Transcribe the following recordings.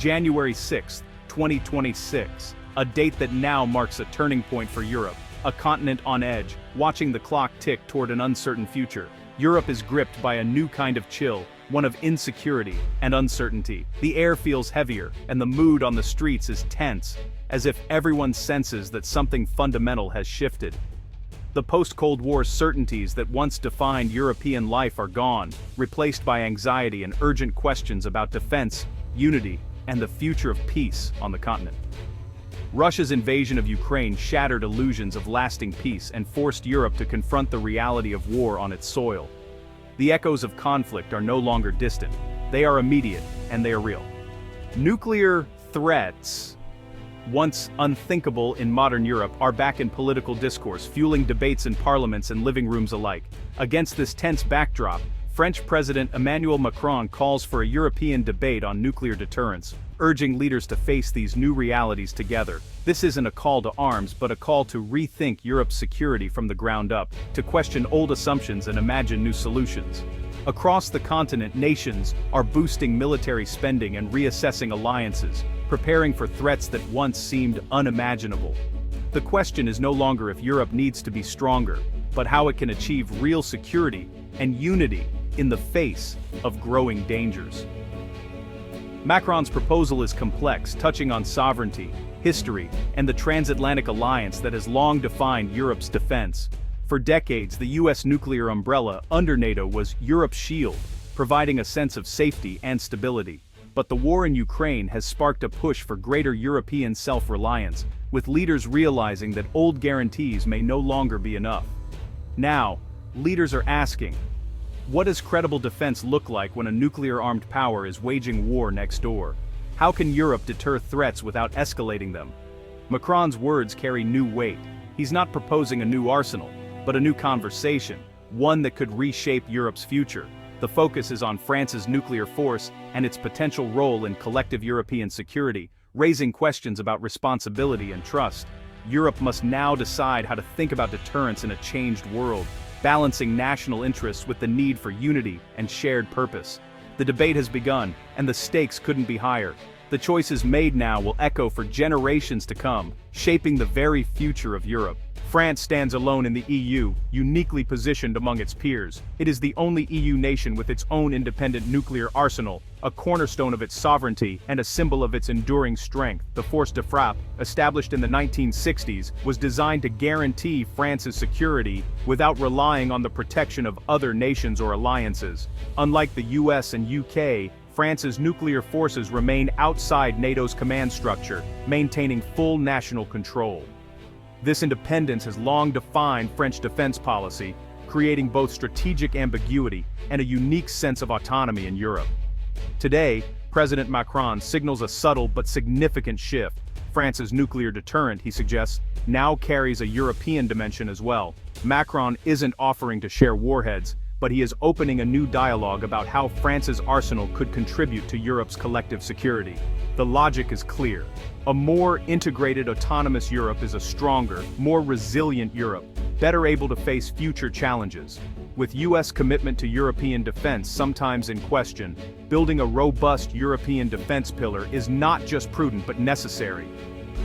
January 6, 2026, a date that now marks a turning point for Europe, a continent on edge, watching the clock tick toward an uncertain future. Europe is gripped by a new kind of chill, one of insecurity and uncertainty. The air feels heavier, and the mood on the streets is tense, as if everyone senses that something fundamental has shifted. The post-Cold War certainties that once defined European life are gone, replaced by anxiety and urgent questions about defense, unity, and the future of peace on the continent. Russia's invasion of Ukraine shattered illusions of lasting peace and forced Europe to confront the reality of war on its soil. The echoes of conflict are no longer distant. They are immediate, and they are real. Nuclear threats, once unthinkable in modern Europe, are back in political discourse, fueling debates in parliaments and living rooms alike. Against this tense backdrop, French President Emmanuel Macron calls for a European debate on nuclear deterrence, urging leaders to face these new realities together. This isn't a call to arms, but a call to rethink Europe's security from the ground up, to question old assumptions and imagine new solutions. Across the continent, nations are boosting military spending and reassessing alliances, preparing for threats that once seemed unimaginable. The question is no longer if Europe needs to be stronger, but how it can achieve real security and unity in the face of growing dangers. Macron's proposal is complex, touching on sovereignty, history, and the transatlantic alliance that has long defined Europe's defense. For decades, the US nuclear umbrella under NATO was Europe's shield, providing a sense of safety and stability. But the war in Ukraine has sparked a push for greater European self-reliance, with leaders realizing that old guarantees may no longer be enough. Now, leaders are asking, what does credible defense look like when a nuclear-armed power is waging war next door? How can Europe deter threats without escalating them? Macron's words carry new weight. He's not proposing a new arsenal, but a new conversation, one that could reshape Europe's future. The focus is on France's nuclear force and its potential role in collective European security, raising questions about responsibility and trust. Europe must now decide how to think about deterrence in a changed world, balancing national interests with the need for unity and shared purpose. The debate has begun, and the stakes couldn't be higher. The choices made now will echo for generations to come, shaping the very future of Europe. France stands alone in the EU, uniquely positioned among its peers. It is the only EU nation with its own independent nuclear arsenal, a cornerstone of its sovereignty and a symbol of its enduring strength. The force de frappe, established in the 1960s, was designed to guarantee France's security without relying on the protection of other nations or alliances. Unlike the US and UK, France's nuclear forces remain outside NATO's command structure, maintaining full national control. This independence has long defined French defense policy, creating both strategic ambiguity and a unique sense of autonomy in Europe. Today, President Macron signals a subtle but significant shift. France's nuclear deterrent, he suggests, now carries a European dimension as well. Macron isn't offering to share warheads, but he is opening a new dialogue about how France's arsenal could contribute to Europe's collective security. The logic is clear. A more integrated, autonomous Europe is a stronger, more resilient Europe, better able to face future challenges. With US commitment to European defense sometimes in question, building a robust European defense pillar is not just prudent but necessary.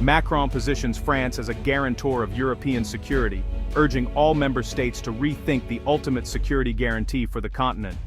Macron positions France as a guarantor of European security, urging all member states to rethink the ultimate security guarantee for the continent.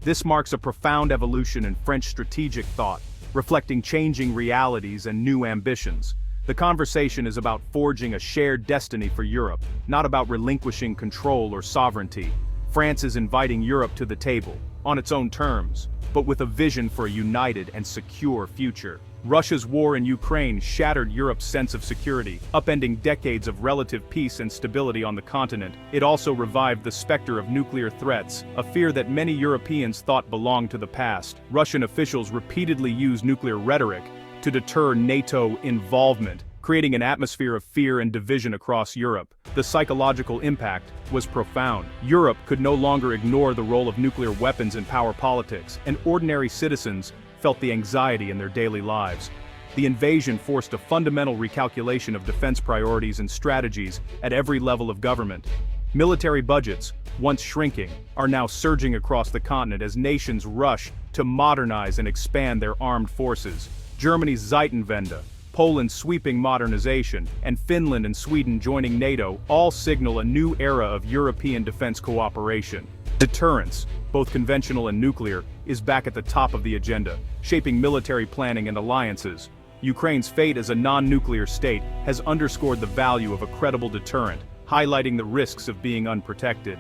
This marks a profound evolution in French strategic thought, reflecting changing realities and new ambitions. The conversation is about forging a shared destiny for Europe, not about relinquishing control or sovereignty. France is inviting Europe to the table, on its own terms, but with a vision for a united and secure future. Russia's war in Ukraine shattered Europe's sense of security, upending decades of relative peace and stability on the continent. It also revived the specter of nuclear threats, a fear that many Europeans thought belonged to the past. Russian officials repeatedly used nuclear rhetoric to deter NATO involvement, creating an atmosphere of fear and division across Europe. The psychological impact was profound. Europe could no longer ignore the role of nuclear weapons in power politics, and ordinary citizens felt the anxiety in their daily lives. The invasion forced a fundamental recalculation of defense priorities and strategies at every level of government. Military budgets, once shrinking, are now surging across the continent as nations rush to modernize and expand their armed forces. Germany's Zeitenwende, Poland's sweeping modernization, and Finland and Sweden joining NATO all signal a new era of European defense cooperation. Deterrence, both conventional and nuclear, is back at the top of the agenda, shaping military planning and alliances. Ukraine's fate as a non-nuclear state has underscored the value of a credible deterrent, highlighting the risks of being unprotected.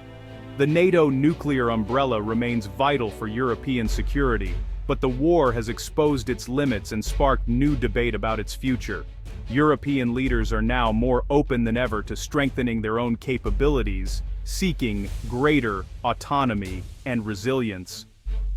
The NATO nuclear umbrella remains vital for European security, but the war has exposed its limits and sparked new debate about its future. European leaders are now more open than ever to strengthening their own capabilities, seeking greater autonomy and resilience.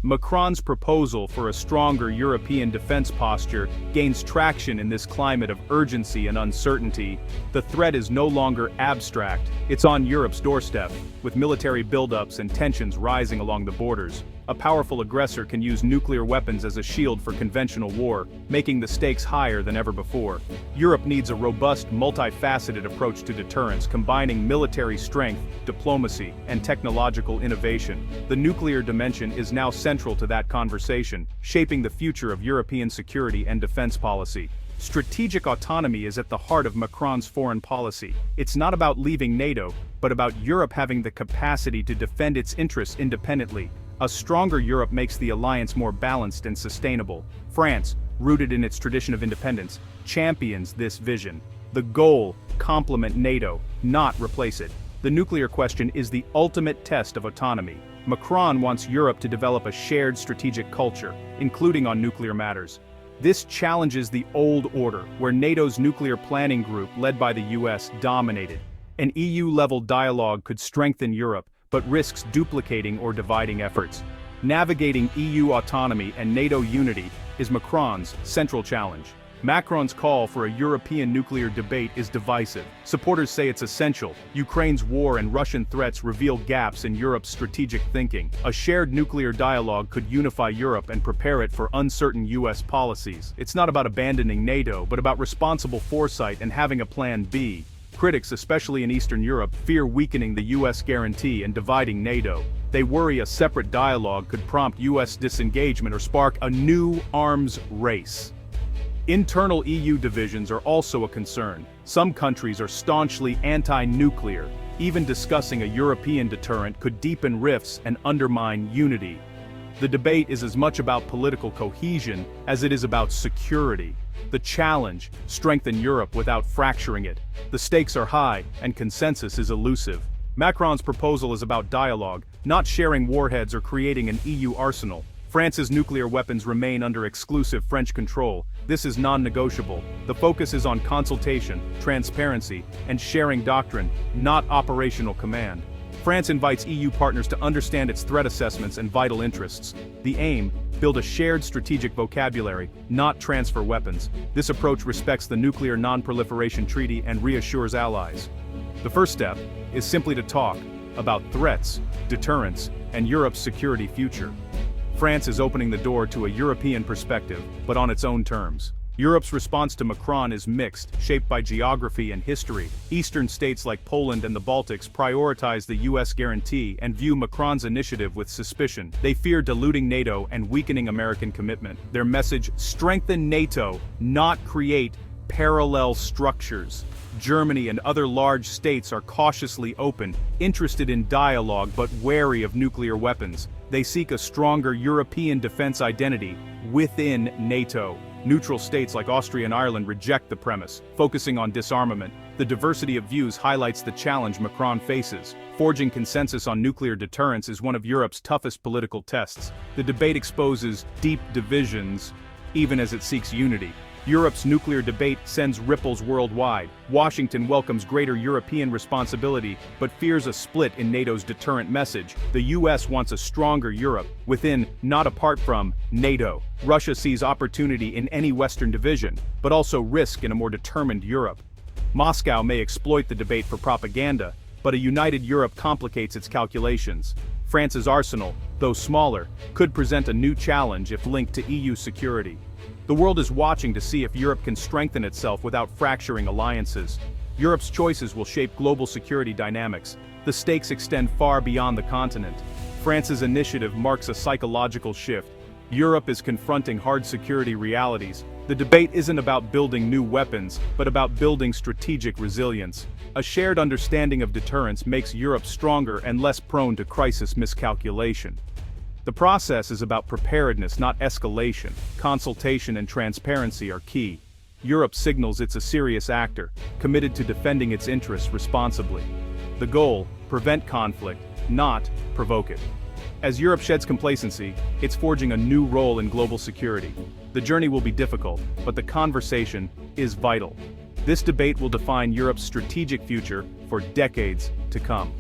Macron's proposal for a stronger European defense posture gains traction in this climate of urgency and uncertainty. The threat is no longer abstract, it's on Europe's doorstep, with military buildups and tensions rising along the borders. A powerful aggressor can use nuclear weapons as a shield for conventional war, making the stakes higher than ever before. Europe needs a robust, multifaceted approach to deterrence, combining military strength, diplomacy, and technological innovation. The nuclear dimension is now central to that conversation, shaping the future of European security and defense policy. Strategic autonomy is at the heart of Macron's foreign policy. It's not about leaving NATO, but about Europe having the capacity to defend its interests independently. A stronger Europe makes the alliance more balanced and sustainable. France, rooted in its tradition of independence, champions this vision. The goal: complement NATO, not replace it. The nuclear question is the ultimate test of autonomy. Macron wants Europe to develop a shared strategic culture, including on nuclear matters. This challenges the old order, where NATO's nuclear planning group, led by the US, dominated. An EU-level dialogue could strengthen Europe, but risks duplicating or dividing efforts. Navigating EU autonomy and NATO unity is Macron's central challenge. Macron's call for a European nuclear debate is divisive. Supporters say it's essential. Ukraine's war and Russian threats reveal gaps in Europe's strategic thinking. A shared nuclear dialogue could unify Europe and prepare it for uncertain US policies. It's not about abandoning NATO, but about responsible foresight and having a plan B. Critics, especially in Eastern Europe, fear weakening the US guarantee and dividing NATO. They worry a separate dialogue could prompt US disengagement or spark a new arms race. Internal EU divisions are also a concern. Some countries are staunchly anti-nuclear. Even discussing a European deterrent could deepen rifts and undermine unity. The debate is as much about political cohesion as it is about security. The challenge: strengthen Europe without fracturing it. The stakes are high, and consensus is elusive. Macron's proposal is about dialogue, not sharing warheads or creating an EU arsenal. France's nuclear weapons remain under exclusive French control. This is non-negotiable. The focus is on consultation, transparency, and sharing doctrine, not operational command. France invites EU partners to understand its threat assessments and vital interests. The aim: build a shared strategic vocabulary, not transfer weapons. This approach respects the Nuclear Non-Proliferation Treaty and reassures allies. The first step is simply to talk about threats, deterrence, and Europe's security future. France is opening the door to a European perspective, but on its own terms. Europe's response to Macron is mixed, shaped by geography and history. Eastern states like Poland and the Baltics prioritize the US guarantee and view Macron's initiative with suspicion. They fear diluting NATO and weakening American commitment. Their message: strengthen NATO, not create parallel structures. Germany and other large states are cautiously open, interested in dialogue but wary of nuclear weapons. They seek a stronger European defense identity within NATO. Neutral states like Austria and Ireland reject the premise, focusing on disarmament. The diversity of views highlights the challenge Macron faces. Forging consensus on nuclear deterrence is one of Europe's toughest political tests. The debate exposes deep divisions, even as it seeks unity. Europe's nuclear debate sends ripples worldwide. Washington welcomes greater European responsibility, but fears a split in NATO's deterrent message. The US wants a stronger Europe, within, not apart from, NATO. Russia sees opportunity in any Western division, but also risk in a more determined Europe. Moscow may exploit the debate for propaganda, but a united Europe complicates its calculations. France's arsenal, though smaller, could present a new challenge if linked to EU security. The world is watching to see if Europe can strengthen itself without fracturing alliances. Europe's choices will shape global security dynamics. The stakes extend far beyond the continent. France's initiative marks a psychological shift. Europe is confronting hard security realities, The debate isn't about building new weapons, but about building strategic resilience. A shared understanding of deterrence makes Europe stronger and less prone to crisis miscalculation. The process is about preparedness, not escalation. Consultation and transparency are key. Europe signals it's a serious actor, committed to defending its interests responsibly. The goal: prevent conflict, not provoke it. As Europe sheds complacency, it's forging a new role in global security. The journey will be difficult, but the conversation is vital. This debate will define Europe's strategic future for decades to come.